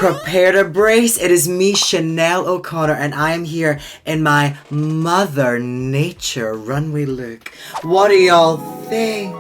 Prepare to brace. It is me, Chanel O'Connor, and I am here in my Mother Nature runway look. What do y'all think?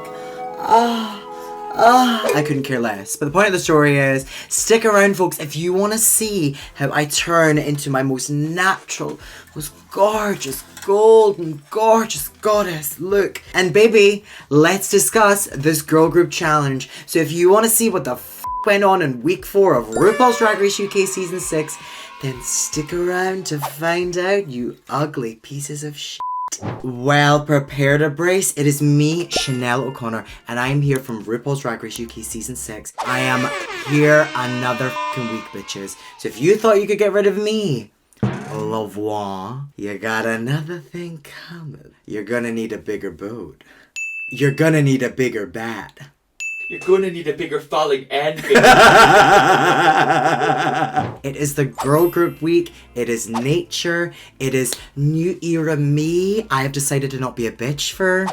I couldn't care less. But the point of the story is, stick around, folks, if you want to see how I turn into my most natural, most gorgeous, golden, gorgeous goddess look. And baby, let's discuss this girl group challenge. So if you want to see what the went on in week 4 of RuPaul's Drag Race UK season 6, then stick around to find out, you ugly pieces of shit. Well, prepare to brace. It is me, Chanel O'Connor, and I am here from RuPaul's Drag Race UK season 6. I am here another fucking week, bitches. So if you thought you could get rid of me, au revoir, you got another thing coming. You're gonna need a bigger boat. You're gonna need a bigger bat. You're gonna need a bigger falling and bigger. It is the girl group week. It is nature. It is new era me. I have decided to not be a bitch for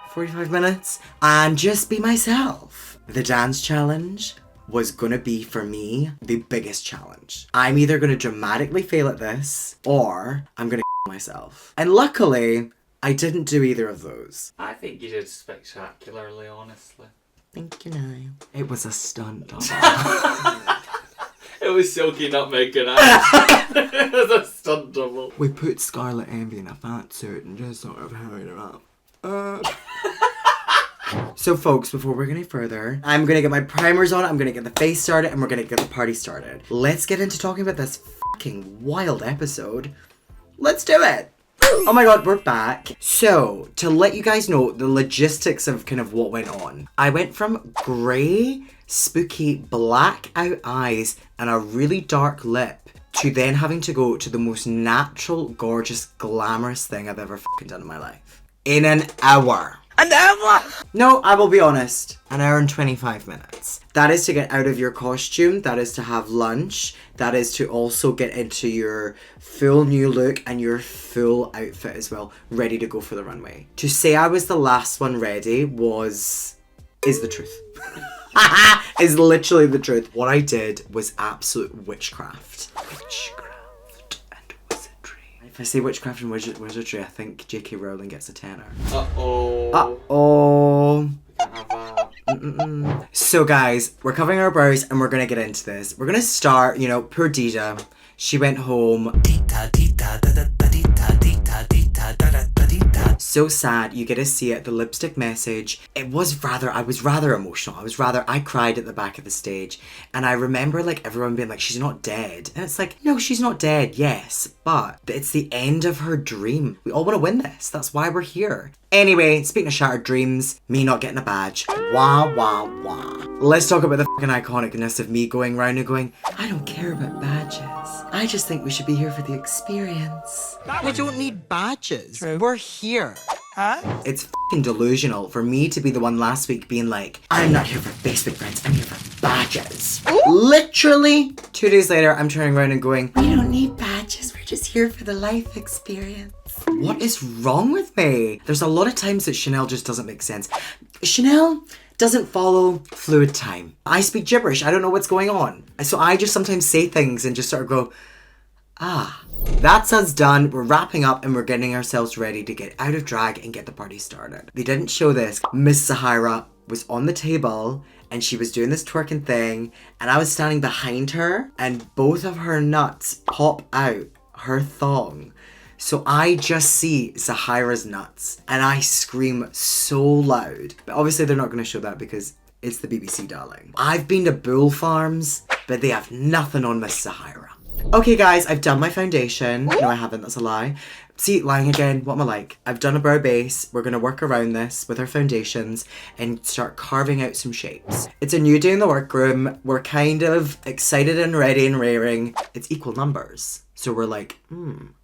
45 minutes and just be myself. The dance challenge was gonna be, for me, the biggest challenge. I'm either gonna dramatically fail at this or I'm gonna myself. And luckily, I didn't do either of those. I think you did spectacularly, honestly. Thank you, Niall. It was a stunt. It was Silky not making eyes. It was a stunt double. We put Scarlet Envy in a fat suit and just sort of hurried her up. So folks, before we're going further, I'm going to get my primers on, I'm going to get the face started, and we're going to get the party started. Let's get into talking about this fucking wild episode. Let's do it! Oh my god, we're back. So, to let you guys know the logistics of kind of what went on. I went from grey, spooky, black out eyes and a really dark lip to then having to go to the most natural, gorgeous, glamorous thing I've ever fucking done in my life. In an hour. An hour? No, I will be honest. An hour and 25 minutes. That is to get out of your costume. That is to have lunch. That is to also get into your full new look and your full outfit as well. Ready to go for the runway. To say I was the last one ready is the truth. Is literally the truth. What I did was absolute witchcraft. Witchcraft and wizardry. If I say witchcraft and wizardry, I think J.K. Rowling gets a tenner. Uh-oh. Uh-oh. We can't have that. So guys, we're covering our brows and we're gonna get into this. We're gonna start, poor Dita. She went home. So sad. You get to see it, the lipstick message. I was rather emotional. I cried at the back of the stage. And I remember everyone being like, she's not dead. And it's like, no, she's not dead, yes. But it's the end of her dream. We all want to win this. That's why we're here. Anyway, speaking of shattered dreams, me not getting a badge. Wah, wah, wah. Let's talk about the fucking iconicness of me going round and going, I don't care about badges. I just think we should be here for the experience. We don't need badges. True. We're here. Huh? It's fucking delusional for me to be the one last week being like, I'm not here for Facebook friends, I'm here for badges. Ooh. Literally 2 days later, I'm turning around and going, we don't need badges, we're just here for the life experience. What is wrong with me? There's a lot of times that Chanel just doesn't make sense. Chanel doesn't follow fluid time. I speak gibberish. I don't know what's going on. So I just sometimes say things and just sort of go, that's us done. We're wrapping up and we're getting ourselves ready to get out of drag and get the party started. They didn't show this. Miss Sahara was on the table and she was doing this twerking thing and I was standing behind her and both of her nuts pop out her thong. So I just see Zahira's nuts and I scream so loud. But obviously they're not going to show that because it's the BBC, darling. I've been to bull farms, but they have nothing on Miss Zahira. Okay guys, I've done my foundation. No, I haven't, that's a lie. See, lying again, what am I like? I've done a brow base. We're going to work around this with our foundations and start carving out some shapes. It's a new day in the workroom. We're kind of excited and ready and raring. It's equal numbers. So we're like,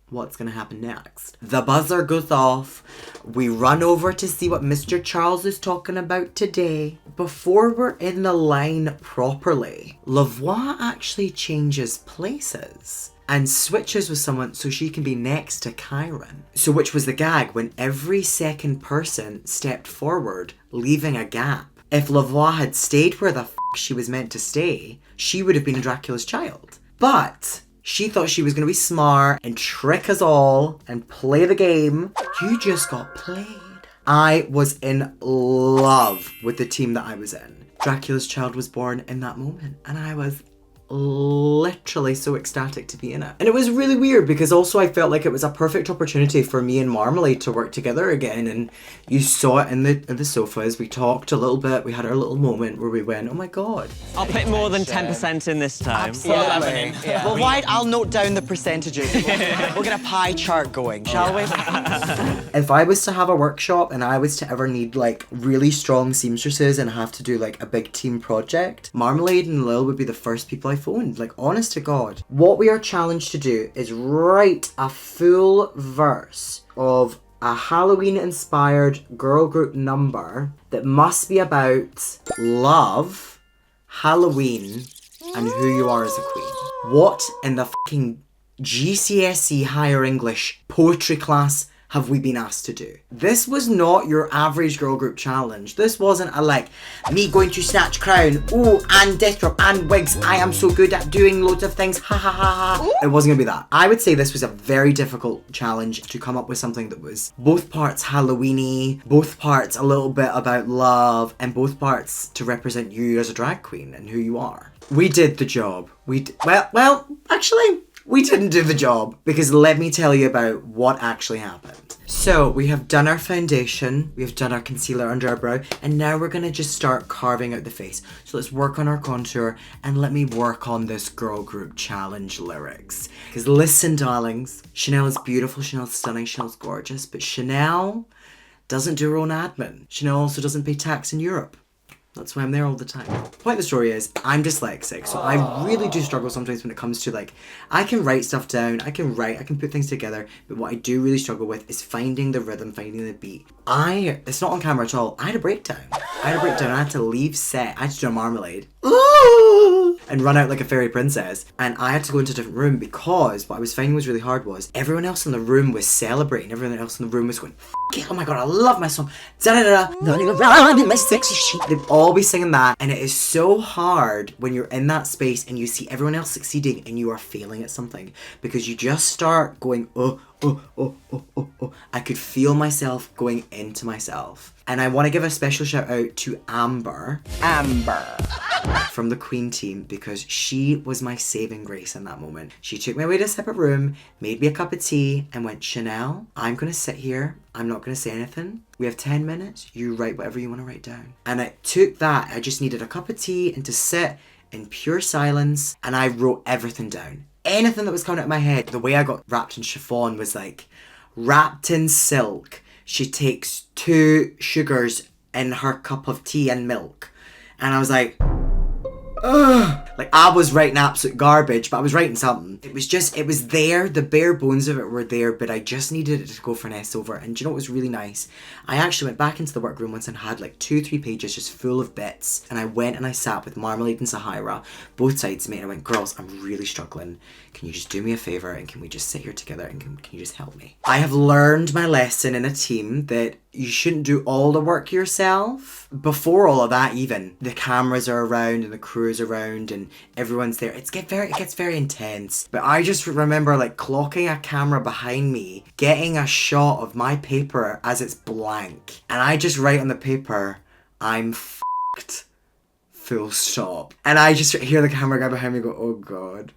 what's gonna happen next? The buzzer goes off. We run over to see what Mr. Charles is talking about today. Before we're in the line properly, Lavoie actually changes places and switches with someone so she can be next to Kyron. So which was the gag when every second person stepped forward, leaving a gap. If Lavoie had stayed where the she was meant to stay, she would have been Dracula's child. But she thought she was going to be smart and trick us all and play the game. You just got played. I was in love with the team that I was in. Dracula's child was born in that moment, and I was literally so ecstatic to be in it. And it was really weird because also I felt like it was a perfect opportunity for me and Marmalade to work together again, and you saw it in the sofas. We talked a little bit, we had our little moment where we went, oh my god. I'll put more than 10% in this time. Absolutely. Yeah. Well, I'll note down the percentages. We'll get a pie chart going, shall we? If I was to have a workshop and I was to ever need like really strong seamstresses and have to do like a big team project, Marmalade and Lil would be the first people I phoned, like honest to God. What we are challenged to do is write a full verse of a Halloween inspired girl group number that must be about love, Halloween, and who you are as a queen. What in the fucking GCSE higher English poetry class have we been asked to do? This was not your average girl group challenge. This wasn't a like, me going to snatch crown, oh, and death drop, and wigs, I am so good at doing loads of things, ha ha ha ha. It wasn't gonna be that. I would say this was a very difficult challenge to come up with something that was both parts Halloween-y, both parts a little bit about love, and both parts to represent you as a drag queen and who you are. We did the job. Well, actually, we didn't do the job, because let me tell you about what actually happened. So we have done our foundation, we've done our concealer under our brow, and now we're gonna just start carving out the face. So let's work on our contour, and let me work on this girl group challenge lyrics. Because listen, darlings, Chanel is beautiful, Chanel's stunning, Chanel's gorgeous, but Chanel doesn't do her own admin. Chanel also doesn't pay tax in Europe. That's why I'm there all the time. The point of the story is, I'm dyslexic, so I really do struggle sometimes when it comes to like, I can write stuff down, I can write, I can put things together, but what I do really struggle with is finding the rhythm, finding the beat. It's not on camera at all, I had a breakdown. I had to leave set, I had to do a Marmalade. And run out like a fairy princess. And I had to go into a different room because what I was finding was really hard was everyone else in the room was celebrating. Everyone else in the room was going, F it, oh my god, I love my song. Da-da-da-da. Running around in my sexy sheet. They'd all be singing that. And it is so hard when you're in that space and you see everyone else succeeding and you are failing at something. Because you just start going, oh. I could feel myself going into myself. And I want to give a special shout out to Amber from the Queen team, because she was my saving grace in that moment. She took me away to a separate room, made me a cup of tea, and went, Chanel, I'm going to sit here. I'm not going to say anything. We have 10 minutes. You write whatever you want to write down. And it took that. I just needed a cup of tea and to sit in pure silence, and I wrote everything down. Anything that was coming out of my head. The way I got wrapped in chiffon was like, wrapped in silk, she takes 2 sugars in her cup of tea and milk. And I was like, ugh. Like, I was writing absolute garbage, but I was writing something. It was there, the bare bones of it were there, but I just needed it to go finesse over. And do you know what was really nice? I actually went back into the workroom once and had like 2-3 pages just full of bits. And I went and I sat with Marmalade and Sahira, both sides of me, and I went, girls, I'm really struggling. Can you just do me a favour and can we just sit here together and can you just help me? I have learned my lesson in a team that you shouldn't do all the work yourself. Before all of that even, the cameras are around and the crew is around and everyone's there. It gets very intense. But I just remember like clocking a camera behind me, getting a shot of my paper as it's blank. And I just write on the paper, I'm f***ed. Full stop. And I just hear the camera guy behind me go, oh god.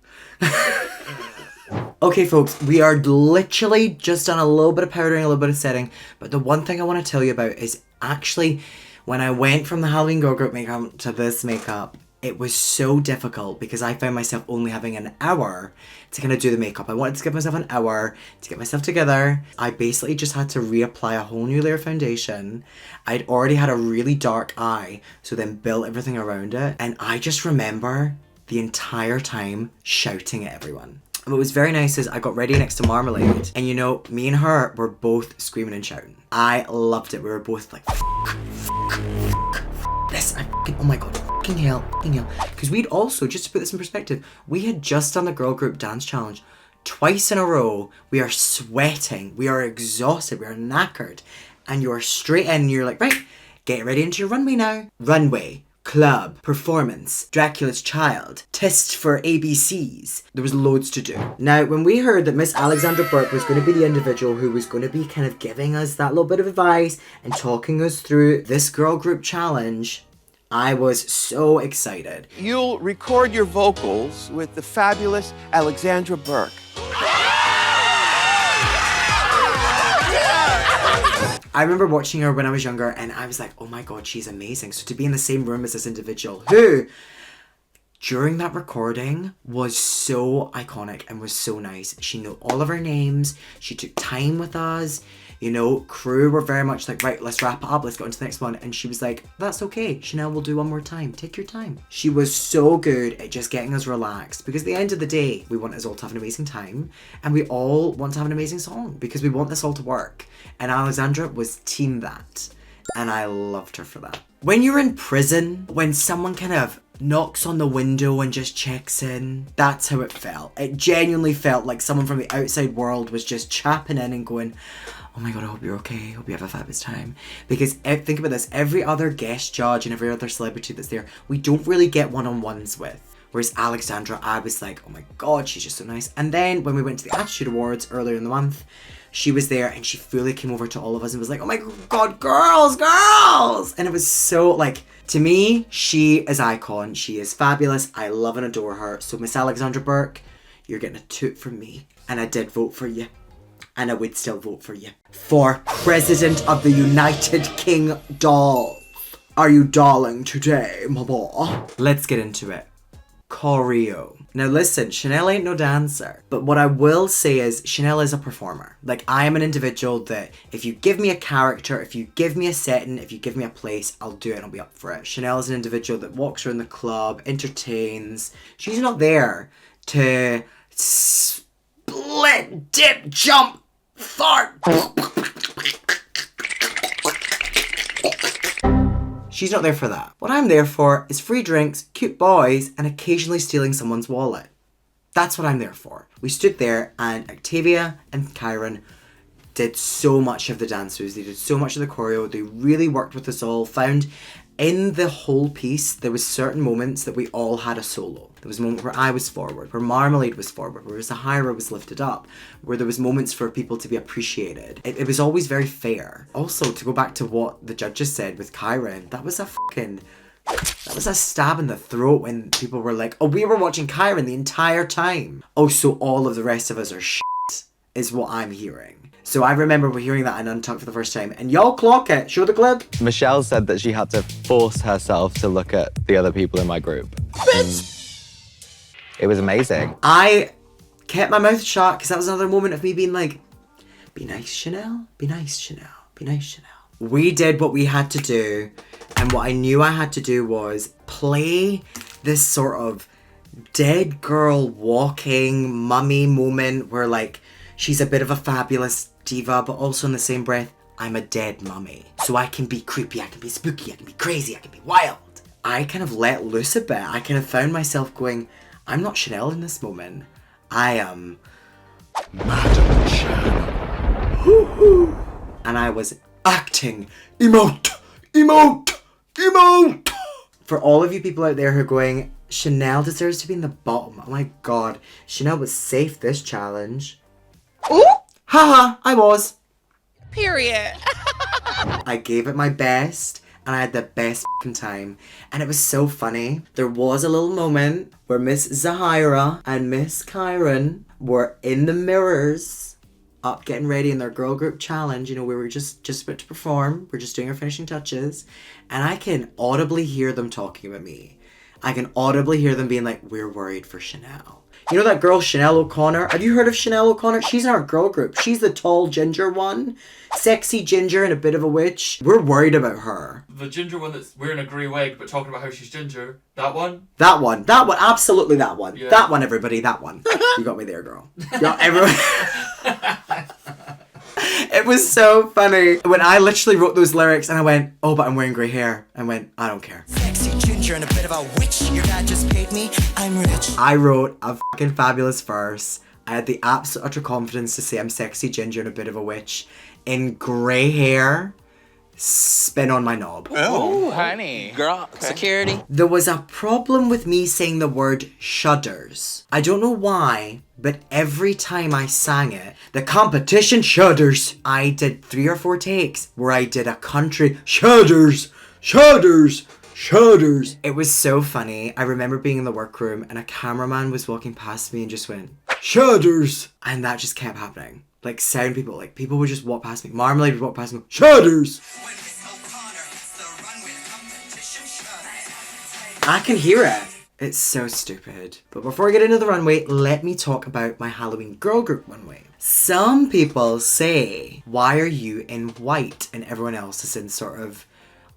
Okay folks, we are literally just done a little bit of powdering, a little bit of setting, but the one thing I want to tell you about is actually when I went from the Halloween Girl Group makeup to this makeup, it was so difficult because I found myself only having an hour to kind of do the makeup. I wanted to give myself an hour to get myself together. I basically just had to reapply a whole new layer of foundation. I'd already had a really dark eye, so then built everything around it. And I just remember the entire time shouting at everyone. And what was very nice is I got ready next to Marmalade, and you know, me and her were both screaming and shouting. I loved it. We were both like, this, oh my god, fucking hell. Because we'd also, just to put this in perspective, we had just done the girl group dance challenge twice in a row. We are sweating, we are exhausted, we are knackered, and you're straight in and you're like, right, get ready into your runway now. Runway. club, performance, Dracula's Child, test for ABCs. There was loads to do. Now, when we heard that Miss Alexandra Burke was going to be the individual who was going to be kind of giving us that little bit of advice and talking us through this girl group challenge, I was so excited. You'll record your vocals with the fabulous Alexandra Burke. I remember watching her when I was younger and I was like, oh my god, she's amazing. So to be in the same room as this individual who, during that recording, was so iconic and was so nice. She knew all of our names. She took time with us. You know, crew were very much like, right, let's wrap it up. Let's go on to the next one. And she was like, that's okay. Chanel will do one more time. Take your time. She was so good at just getting us relaxed because at the end of the day, we want us all to have an amazing time. And we all want to have an amazing song because we want this all to work. And Alexandra was team that. And I loved her for that. When you're in prison, when someone kind of knocks on the window and just checks in, that's how it felt. It genuinely felt like someone from the outside world was just chapping in and going, oh my god, I hope you're okay, hope you have a fabulous time. Because think about this, every other guest judge and every other celebrity that's there, we don't really get one-on-ones with. Whereas Alexandra, I was like, oh my god, she's just so nice. And then when we went to the Attitude Awards earlier in the month, she was there and she fully came over to all of us and was like, oh my god, girls! And it was so, like, to me, she is icon. She is fabulous. I love and adore her. So Miss Alexandra Burke, you're getting a toot from me. And I did vote for you. And I would still vote for you. For President of the United Kingdom. Are you darling today, mama? Let's get into it. Choreo. Now listen, Chanel ain't no dancer. But what I will say is, Chanel is a performer. Like, I am an individual that if you give me a character, if you give me a setting, if you give me a place, I'll do it and I'll be up for it. Chanel is an individual that walks around the club, entertains. She's not there to split, dip, jump, fart. She's not there for that. What I'm there for is free drinks, cute boys, and occasionally stealing someone's wallet. That's what I'm there for. We stood there and Octavia and Kyron did so much of the dance moves. They did so much of the choreo. They really worked with us all. Found in the whole piece, there was certain moments that we all had a solo. There was a moment where I was forward, where Marmalade was forward, where Zahira was lifted up, where there was moments for people to be appreciated. It was always very fair. Also, to go back to what the judges said with Kyron, that was a stab in the throat when people were like, oh, we were watching Kyron the entire time. Oh, so all of the rest of us are shit, is what I'm hearing. So I remember we're hearing that in Untucked for the first time. And y'all clock it. Show the clip. Michelle said that she had to force herself to look at the other people in my group. It was amazing. I kept my mouth shut because that was another moment of me being like, be nice, Chanel. Be nice, Chanel. Be nice, Chanel. We did what we had to do. And what I knew I had to do was play this sort of dead girl walking mummy moment where, like, she's a bit of a fabulous diva, but also in the same breath, I'm a dead mummy. So I can be creepy, I can be spooky, I can be crazy, I can be wild. I kind of let loose a bit. I kind of found myself going, I'm not Chanel in this moment. I am Madam Chanel. And I was acting emote. For all of you people out there who are going, Chanel deserves to be in the bottom. Oh my god. Chanel was safe this challenge. Ooh! Haha, I was. Period. I gave it my best and I had the best f***ing time. And it was so funny. There was a little moment where Miss Zahira and Miss Kyron were in the mirrors up getting ready in their girl group challenge. You know, we were just about to perform. We're just doing our finishing touches. And I can audibly hear them talking about me. I can audibly hear them being like, we're worried for Chanel. You know that girl, Chanel O'Connor? Have you heard of Chanel O'Connor? She's in our girl group. She's the tall ginger one. Sexy ginger and a bit of a witch. We're worried about her. The ginger one that's wearing a grey wig but talking about how she's ginger. That one? That one. Absolutely that one. Yeah. That one, everybody. That one. You got me there, girl. You got everyone. It was so funny. When I literally wrote those lyrics and I went, oh, but I'm wearing grey hair. I went, I don't care. Sexy ginger and a bit of a witch. Your dad just paid me. I'm rich. I wrote a fucking fabulous verse. I had the absolute utter confidence to say I'm sexy ginger and a bit of a witch in grey hair spin on my knob. Oh, honey. Girl, security. There was a problem with me saying the word shudders. I don't know why, but every time I sang it, the competition shudders. I did 3 or 4 takes where I did a country shudders, shudders, shudders. It was so funny. I remember being in the workroom and a cameraman was walking past me and just went, shudders. And that just kept happening. Like sound people, like people would just walk past me. Marmalade would walk past me, shudders. I can hear it. It's so stupid. But before I get into the runway, let me talk about my Halloween girl group runway. Some people say, why are you in white and everyone else is in sort of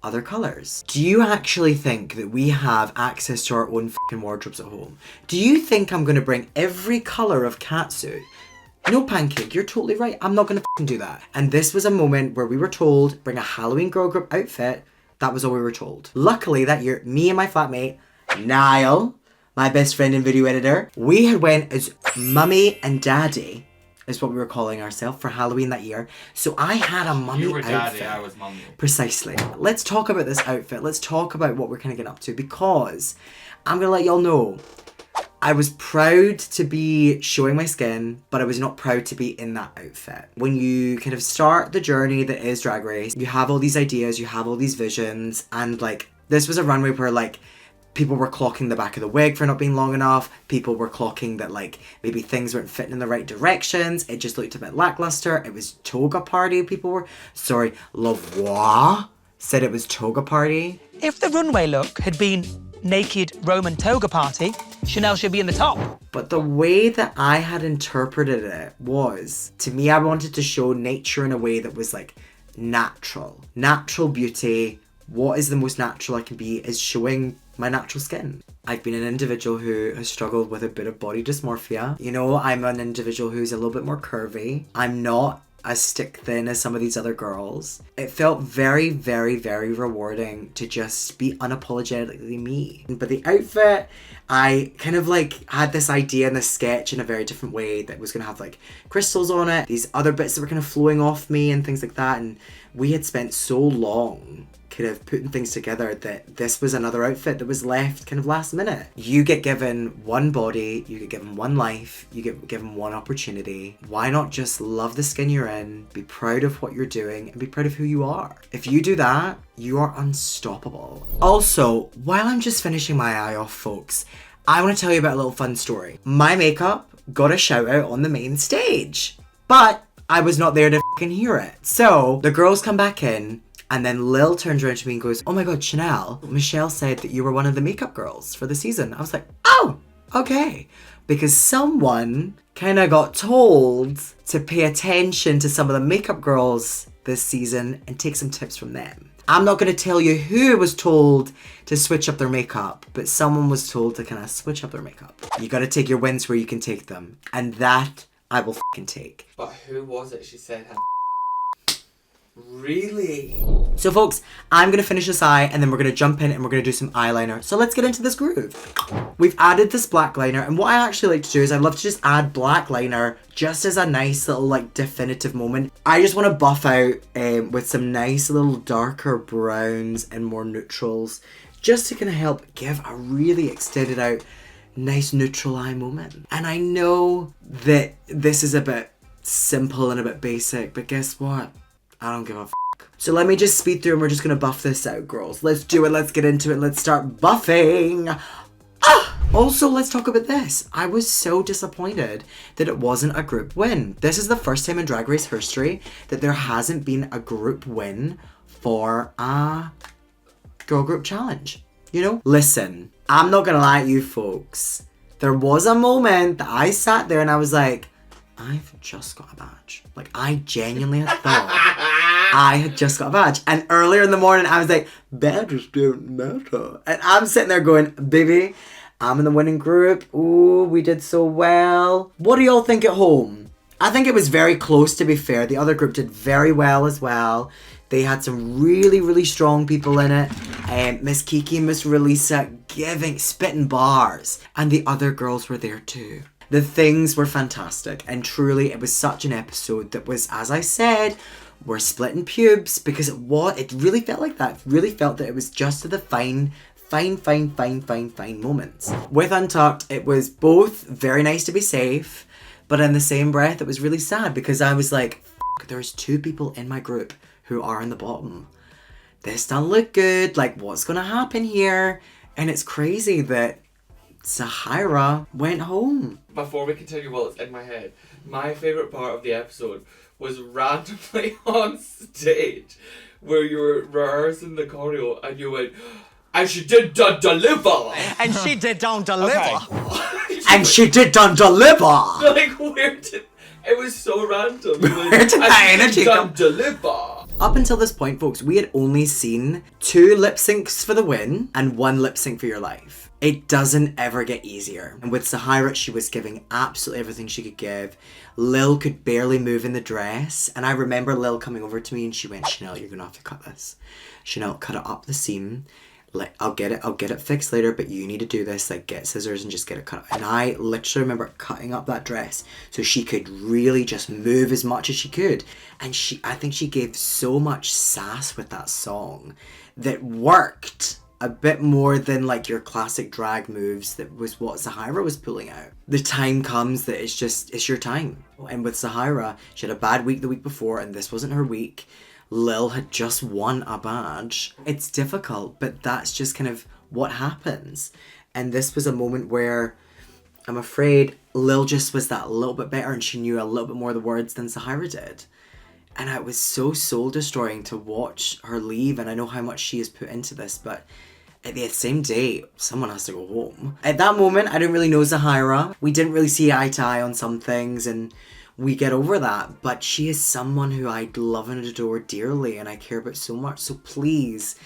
other colours? Do you actually think that we have access to our own fucking wardrobes at home? Do you think I'm going to bring every colour of catsuit? No, Pancake, you're totally right. I'm not gonna f***ing do that. And this was a moment where we were told, bring a Halloween girl group outfit. That was all we were told. Luckily that year, me and my flatmate, Niall, my best friend and video editor, we had went as Mummy and Daddy, is what we were calling ourselves for Halloween that year. So I had a mummy You were outfit. Daddy, I was Mummy. Precisely. Let's talk about this outfit. Let's talk about what we're kind of getting up to, because I'm gonna let y'all know I was proud to be showing my skin, but I was not proud to be in that outfit. When you kind of start the journey that is Drag Race, you have all these ideas, you have all these visions, and like, this was a runway where like, people were clocking the back of the wig for not being long enough. People were clocking that like, maybe things weren't fitting in the right directions. It just looked a bit lackluster. It was toga party. Lavoie said it was toga party. If the runway look had been naked Roman toga party, Chanel should be in the top. But the way that I had interpreted it was, to me, I wanted to show nature in a way that was like natural. Natural beauty. What is the most natural I can be is showing my natural skin. I've been an individual who has struggled with a bit of body dysmorphia. You know, I'm an individual who's a little bit more curvy. I'm not as stick thin as some of these other girls. It felt very, very, very rewarding to just be unapologetically me. But the outfit, I kind of like had this idea in the sketch in a very different way that was gonna have like crystals on it, these other bits that were kind of flowing off me and things like that. And we had spent so long kind of putting things together that this was another outfit that was left kind of last minute. You get given one body, you get given one life, you get given one opportunity. Why not just love the skin you're in, be proud of what you're doing, and be proud of who you are? If you do that, you are unstoppable. Also, while I'm just finishing my eye off, folks, I want to tell you about a little fun story. My makeup got a shout out on the main stage, but I was not there to fucking hear it. So the girls come back in, and then Lil turns around to me and goes, oh my god, Chanel, Michelle said that you were one of the makeup girls for the season. I was like, oh, okay. Because someone kind of got told to pay attention to some of the makeup girls this season and take some tips from them. I'm not going to tell you who was told to switch up their makeup, but someone was told to kind of switch up their makeup. You got to take your wins where you can take them. And that I will fucking take. But who was it she said had really? So folks, I'm going to finish this eye and then we're going to jump in and we're going to do some eyeliner. So let's get into this groove. We've added this black liner, and what I actually like to do is I love to just add black liner just as a nice little like definitive moment. I just want to buff out with some nice little darker browns and more neutrals just to kind of help give a really extended out nice neutral eye moment. And I know that this is a bit simple and a bit basic, but guess what? I don't give a f***. So let me just speed through and we're just gonna buff this out, girls. Let's do it, let's get into it, let's start buffing. Also, let's talk about this. I was so disappointed that it wasn't a group win. This is the first time in Drag Race history that there hasn't been a group win for a girl group challenge. You know? Listen, I'm not gonna lie to you folks. There was a moment that I sat there and I was like, I've just got a badge. Like, I genuinely had thought I had just got a badge. And earlier in the morning, I was like, badges don't matter. And I'm sitting there going, baby, I'm in the winning group. Ooh, we did so well. What do y'all think at home? I think it was very close, to be fair. The other group did very well as well. They had some really, really strong people in it. Miss Kiki and Miss Relisa spitting bars. And the other girls were there too. The things were fantastic, and truly it was such an episode that was, as I said, were splitting pubes because it really felt like that. It really felt that it was just to the fine moments. With Untucked, it was both very nice to be safe, but in the same breath, it was really sad because I was like, there's 2 people in my group who are in the bottom. This doesn't look good. Like, what's gonna happen here? And it's crazy that Sahara went home. Before we continue, while it's in my head, my favourite part of the episode was randomly on stage where you were rehearsing the choreo and you went, and she did deliver. And she did don't deliver. And she did deliver. Like, where did... It was so random. Where did that energy come? Deliver. Up until this point, folks, we had only seen 2 lip syncs for the win and 1 lip sync for your life. It doesn't ever get easier. And with Sahara, she was giving absolutely everything she could give. Lil could barely move in the dress. And I remember Lil coming over to me and she went, Chanel, you're gonna have to cut this. Chanel, cut it up the seam. Like, I'll get it fixed later, but you need to do this. Like, get scissors and just get it cut. And I literally remember cutting up that dress so she could really just move as much as she could. And I think she gave so much sass with that song that worked a bit more than like your classic drag moves. That was what Sahara was pulling out. The time comes that it's your time. And with Sahara, she had a bad week the week before, and this wasn't her week. Lil had just won a badge. It's difficult, but that's just kind of what happens. And this was a moment where I'm afraid Lil just was that little bit better and she knew a little bit more of the words than Sahara did. And it was so soul destroying to watch her leave, and I know how much she has put into this, but at the same day, someone has to go home. At that moment, I didn't really know Sahara. We didn't really see eye to eye on some things, and we get over that, but she is someone who I love and adore dearly and I care about so much. So please,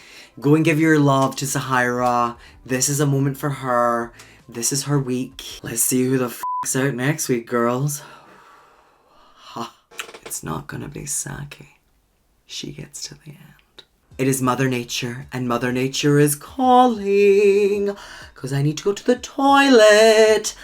go and give your love to Sahara. This is a moment for her. This is her week. Let's see who the f***'s out next week, girls. It's not gonna be Saki. She gets to the end. It is Mother Nature, and Mother Nature is calling, 'cause I need to go to the toilet.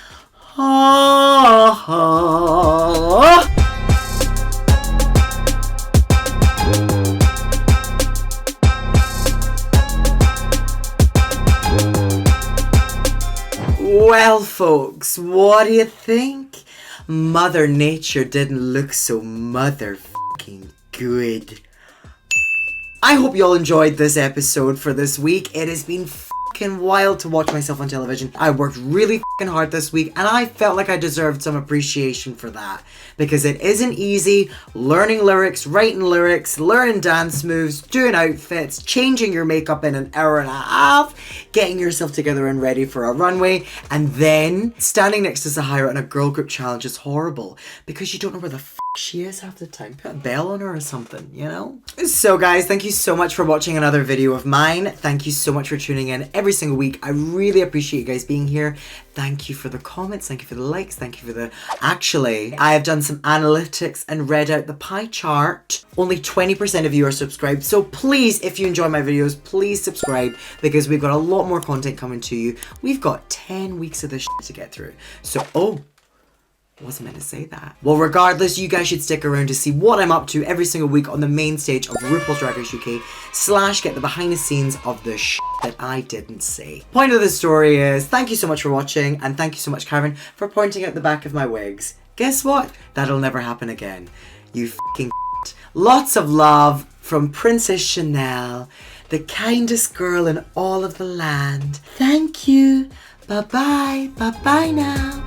Well, folks, what do you think? Mother Nature didn't look so motherfucking good. I hope you all enjoyed this episode for this week. It has been fucking wild to watch myself on television. I worked really fucking hard this week and I felt like I deserved some appreciation for that, because it isn't easy learning lyrics, writing lyrics, learning dance moves, doing outfits, changing your makeup in an hour and a half, getting yourself together and ready for a runway, and then standing next to Sahara in a girl group challenge is horrible because you don't know where the she is half the time. Put a bell on her or something, you know? So guys, thank you so much for watching another video of mine. Thank you so much for tuning in every single week. I really appreciate you guys being here. Thank you for the comments, thank you for the likes, thank you for the... Actually, I have done some analytics and read out the pie chart. Only 20% of you are subscribed, so please, if you enjoy my videos, please subscribe, because we've got a lot more content coming to you. We've got 10 weeks of this shit to get through. So, wasn't meant to say that. Well, regardless, you guys should stick around to see what I'm up to every single week on the main stage of RuPaul's Drag Race UK / get the behind the scenes of the shit that I didn't say. Point of the story is, thank you so much for watching, and thank you so much, Karen, for pointing out the back of my wigs. Guess what? That'll never happen again. You fucking Lots of love from Princess Chanel, the kindest girl in all of the land. Thank you. Bye-bye. Bye-bye now.